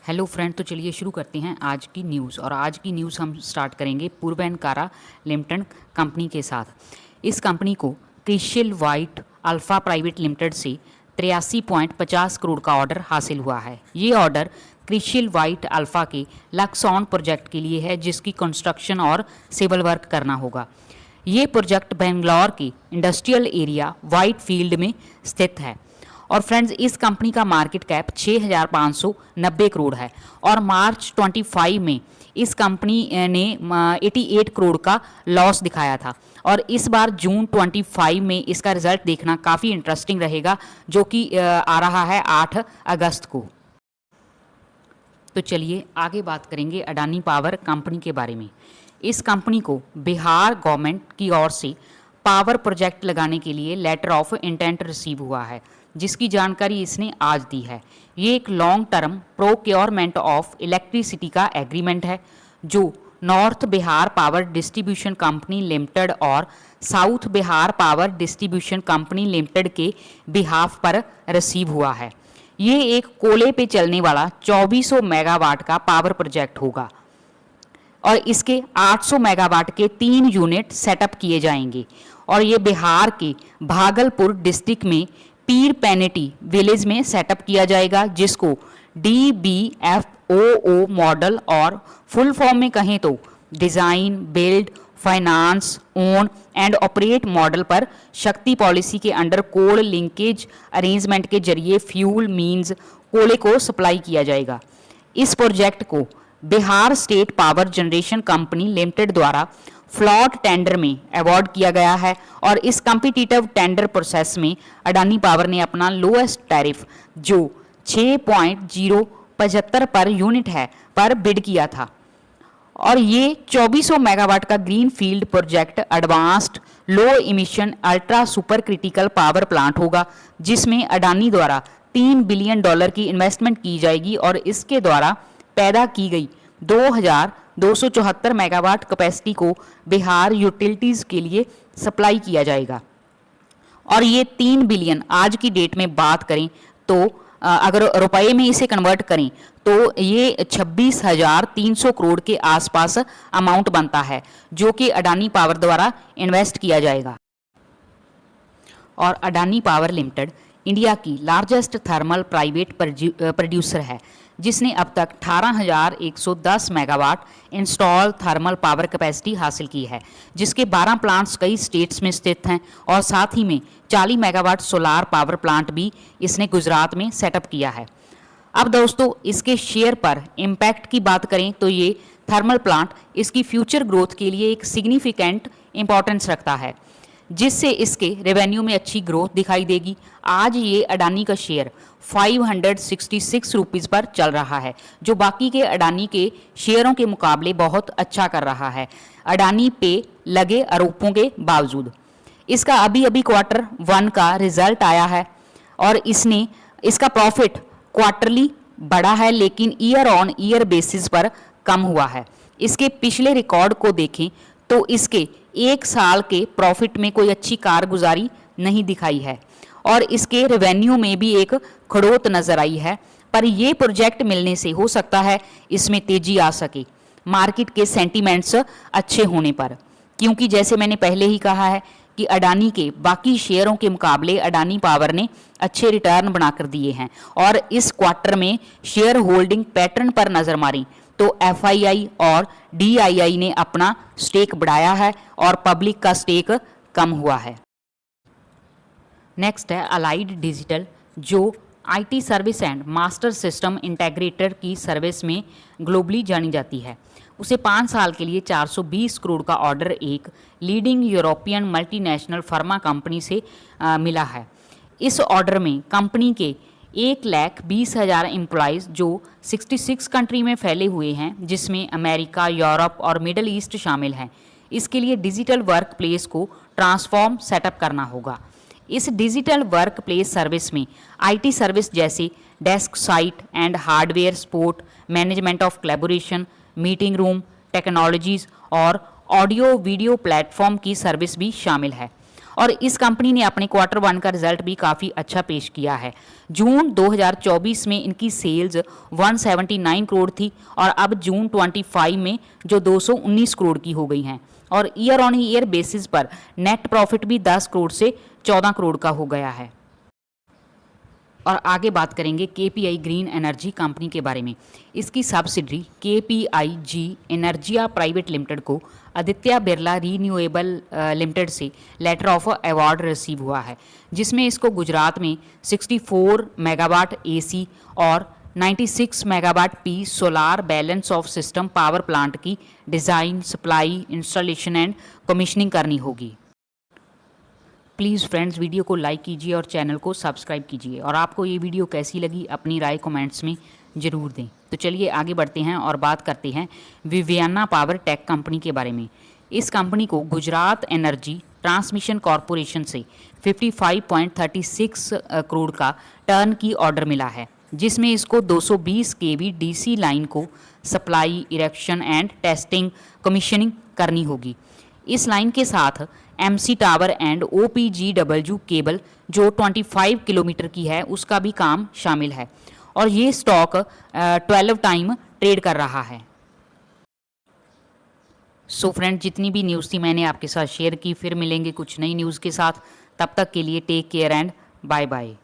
Hello friend, तो चलिए शुरू करते हैं आज की न्यूज़। और आज की न्यूज़ हम स्टार्ट करेंगे पूर्वैनकारा लिमिटेड कंपनी के साथ। इस कंपनी को crucial white alpha private limited से 83.50 करोड़ का ऑर्डर हासिल हुआ है। ये ऑर्डर क्रिशियल वाइट अल्फ़ा के लक्सॉन प्रोजेक्ट के लिए है, जिसकी कंस्ट्रक्शन और सिविल वर्क करना होगा। ये प्रोजेक्ट बेंगलोर के इंडस्ट्रियल एरिया वाइट फील्ड में स्थित है। और फ्रेंड्स, इस कंपनी का मार्केट कैप 6,590 करोड़ है और मार्च 25 में इस कंपनी ने 88 करोड़ का लॉस दिखाया था। और इस बार जून 25 में इसका रिजल्ट देखना काफ़ी इंटरेस्टिंग रहेगा, जो कि आ रहा है 8 अगस्त को। तो चलिए आगे बात करेंगे अडानी पावर कंपनी के बारे में। इस कंपनी को बिहार गवर्नमेंट की ओर से पावर प्रोजेक्ट लगाने के लिए लेटर ऑफ इंटेंट रिसीव हुआ है, जिसकी जानकारी इसने आज दी है। ये एक long term procurement of electricity का एग्रीमेंट है, जो north Bihar power distribution company limited और south Bihar power distribution company limited के बिहाफ पर रिसीव हुआ है। ये एक कोयले पे चलने वाला 2400 मेगावाट का पावर प्रोजेक्ट होगा और इसके 800 मेगावाट के 3 यूनिट सेटअप किए जाएंगे। और ये बिहार के भागलपुर डिस्ट्रिक्ट में पीर पेनेटी विलेज में सेटअप किया जाएगा, जिसको DBFOO मॉडल और फुल फॉर्म में कहें तो design build finance own and operate model पर शक्ति पॉलिसी के अंडर कोल लिंकेज अरेंजमेंट के जरिए फ्यूल मींस कोयले को सप्लाई किया जाएगा। इस प्रोजेक्ट को Bihar state power generation company limited द्वारा फ्लॉट टेंडर में अवार्ड किया गया है और इस कॉम्पिटिटिव टेंडर प्रोसेस में अडानी पावर ने अपना लोएस्ट टैरिफ, जो 6.075 पर यूनिट है, पर बिड किया था। और ये 2400 मेगावाट का green field project advanced low emission ultra super critical power plant होगा, जिसमें अडानी द्वारा $3 बिलियन की इन्वेस्टमेंट की जाएगी और इसके द्वारा पैदा की गई 2274 मेगावाट कैपेसिटी को बिहार यूटिलिटीज़ के लिए सप्लाई किया जाएगा। और ये 3 बिलियन आज की डेट में बात करें तो अगर रुपए में इसे कन्वर्ट करें तो ये 26,300 करोड़ के आसपास अमाउंट बनता है, जो कि अडानी पावर द्वारा इन्वेस्ट किया जाएगा। और अडानी पावर लिमिटेड इंडिया की लार्जेस्ट थर्मल प्राइवेट प्रोड्यूसर है, जिसने अब तक 18,110 megawatt install thermal power capacity हासिल की है, जिसके 12 प्लांट्स कई स्टेट्स में स्थित हैं और साथ ही में 40 मेगावाट सोलार पावर प्लांट भी इसने गुजरात में सेटअप किया है। अब दोस्तों, इसके शेयर पर इम्पैक्ट की बात करें तो ये थर्मल प्लांट इसकी फ्यूचर ग्रोथ के लिए एक सिग्निफिकेंट इंपॉर्टेंस रखता है, जिससे इसके रेवेन्यू में अच्छी ग्रोथ दिखाई देगी। आज ये अडानी का शेयर 566 रुपीज़ पर चल रहा है, जो बाकी के अडानी के शेयरों के मुकाबले बहुत अच्छा कर रहा है, अडानी पे लगे आरोपों के बावजूद। इसका अभी क्वार्टर 1 का रिजल्ट आया है और इसका प्रॉफिट क्वार्टरली बढ़ा है, लेकिन ईयर ऑन ईयर बेसिस पर कम हुआ है। इसके पिछले रिकॉर्ड को देखें तो इसके 1 साल के प्रॉफिट में कोई अच्छी कारगुजारी नहीं दिखाई है और इसके रेवेन्यू में भी एक खड़ोत नजर आई है। पर यह प्रोजेक्ट मिलने से हो सकता है इसमें तेजी आ सके मार्केट के सेंटीमेंट्स अच्छे होने पर, क्योंकि जैसे मैंने पहले ही कहा है कि अडानी के बाकी शेयरों के मुकाबले अडानी पावर ने अच्छे रिटर्न बनाकर दिए हैं। और इस क्वार्टर में शेयर होल्डिंग पैटर्न पर नजर मारी तो FII और DII ने अपना स्टेक बढ़ाया है और पब्लिक का स्टेक कम हुआ है। नेक्स्ट है अलाइड डिजिटल, जो IT service and master system integrator की सर्विस में ग्लोबली जानी जाती है। उसे 5 साल के लिए 420 करोड़ का ऑर्डर एक leading European multinational pharma company से मिला है। इस ऑर्डर में कंपनी के 1,20,000 एम्प्लॉयज़ जो 66 कंट्री में फैले हुए हैं, जिसमें अमेरिका, यूरोप और मिडल ईस्ट शामिल हैं। इसके लिए डिजिटल वर्क प्लेस को ट्रांसफॉर्म सेटअप करना होगा। इस डिजिटल वर्क प्लेस सर्विस में IT सर्विस जैसे desk site and hardware support, management of collaboration, meeting room technologies और ऑडियो वीडियो प्लेटफॉर्म की सर्विस भी शामिल है। और इस कंपनी ने अपने Q1 का रिजल्ट भी काफ़ी अच्छा पेश किया है। जून 2024 में इनकी सेल्स 179 करोड़ थी और अब जून 25 में जो 219 करोड़ की हो गई हैं, और ईयर ऑन ईयर बेसिस पर नेट प्रॉफिट भी 10 करोड़ से 14 करोड़ का हो गया है। और आगे बात करेंगे KPI ग्रीन एनर्जी कंपनी के बारे में। इसकी सब्सिडरी KPIG एनर्जिया प्राइवेट लिमिटेड को आदित्य बिरला रीन्यूएबल लिमिटेड से लेटर ऑफ अवार्ड रिसीव हुआ है, जिसमें इसको गुजरात में 64 मेगावाट AC और 96 megawatt P solar balance of system power plant की design, supply, installation and commissioning करनी होगी। प्लीज़ फ्रेंड्स, वीडियो को लाइक कीजिए और चैनल को सब्सक्राइब कीजिए, और आपको ये वीडियो कैसी लगी अपनी राय कमेंट्स में ज़रूर दें। तो चलिए आगे बढ़ते हैं और बात करते हैं विवियाना पावर टेक कंपनी के बारे में। इस कंपनी को गुजरात एनर्जी ट्रांसमिशन कॉरपोरेशन से 55.36 करोड़ का टर्न की ऑर्डर मिला है, जिसमें इसको 220 kV DC लाइन को supply, erection and testing, commissioning करनी होगी। इस लाइन के साथ MC tower and OPGW cable जो 25 किलोमीटर की है उसका भी काम शामिल है, और ये स्टॉक 12 टाइम ट्रेड कर रहा है। सो फ्रेंड, जितनी भी न्यूज़ थी मैंने आपके साथ शेयर की। फिर मिलेंगे कुछ नई न्यूज़ के साथ, तब तक के लिए take care and bye bye.